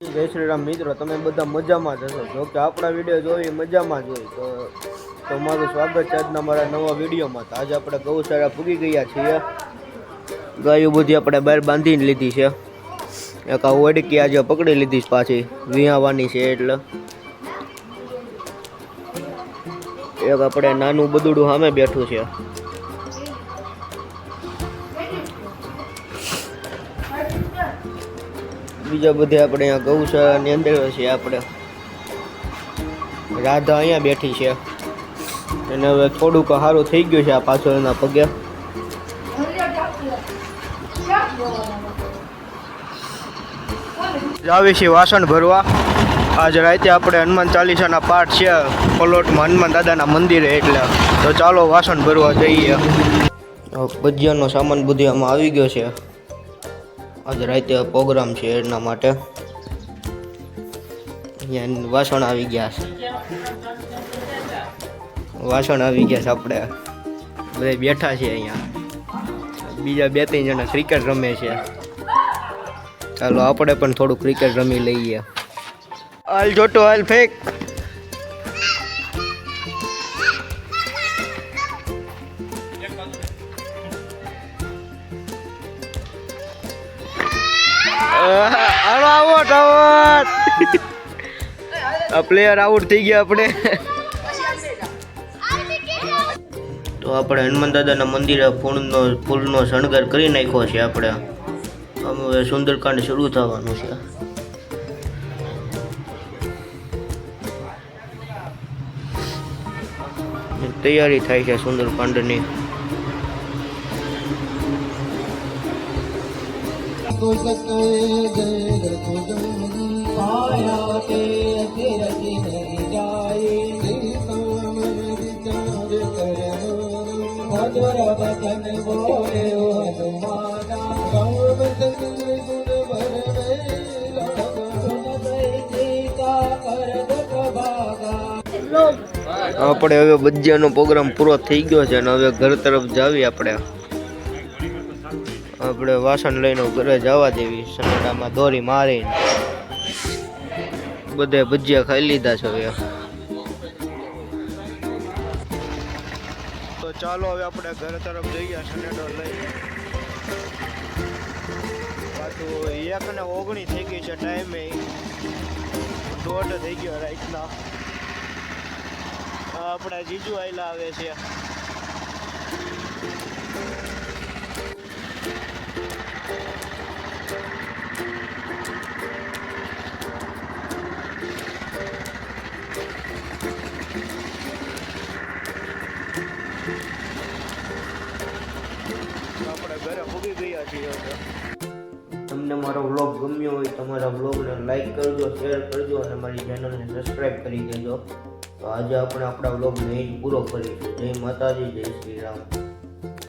જય શ્રી રામ મિત્રો, તમે બધા મજામાં જ હશો. જો કે આપણા વિડીયો જોઈ મજામાં જ હોય તો તમારું સ્વાગત છે આજના મારા નવા વિડીયોમાં. તો આજે આપણે ગૌશાળા પૂગી ગયા છીએ. ગાયો બધી આપણે બહાર બાંધીને લીધી છે. એક આ ઓડકી આજે પકડી લીધી છે, પાછી વિહાવાની છે એટલે. એક આપણે નાનું બદુડું સામે બેઠું છે. બીજા બધે આપણે અહીંયા ગૌશાળાની અંદર છે. આપણે રાધા અહીંયા બેઠી છે અને હવે થોડુંક સારું થઈ ગયું છે આ પાછળના પગે. જાવી છે વાસણ ભરવા. આજ રાતે આપણે હનુમાન ચાલીસાના પાઠ છે પલોટમાં હનુમાન દાદાના મંદિરે, એટલે તો ચાલો વાસણ ભરવા જઈએ. ભજીયાનો સામાન બધું આમાં આવી ગયો છે. આજે રાતે પ્રોગ્રામ છે એના માટે અહીંયા વાસણ આવી ગયા છે. આપણે બધા બેઠા છે અહીંયા. બીજા 2-3 જણા ક્રિકેટ રમે છે. ચાલો આપણે પણ થોડું ક્રિકેટ રમી લઈએ. હાલ જોટો હાલ ફેંક. આઉટ આ પ્લેયર આઉટ થઈ ગયા આપણે. તો આપણે હનુમાન દાદાના મંદિરે ફૂલનો શણગાર કરી નાખ્યો છે. આપણે હવે સુંદરકાંડ શરૂ થવાનું છે. તૈયારી થાય છે સુંદરકાંડની. આપણે હવે ભજીયાનો પ્રોગ્રામ પૂરો થઈ ગયો છે અને હવે ઘર તરફ જાવી. આપણે વાસણ લઈને ઘરે જવા દેવી. સનેડામાં દોરી મારીને બધે ભજીયા ખાઈ લીધા છે હવે. તો ચાલો હવે આપણે ઘર તરફ જઈએ સનેડો લઈ. પાછું 1:19 થઈ ગઈ છે ટાઈમે. 1:30 થઈ ગયો રાતના. આપણા જીજુ આયલા આવે છે. આપણે ઘરે ભૂગી ગયા છીએ. તમને મારો વ્લોગ ગમ્યો હોય તો મારા વ્લોગને લાઈક કરજો, શેર કરજો અને મારી ચેનલને સબસ્ક્રાઈબ કરી દેજો. તો આજે આપણે આપણા વ્લોગને અહીં પૂરો કરીશું. જય માતાજી, જય શ્રી રામ.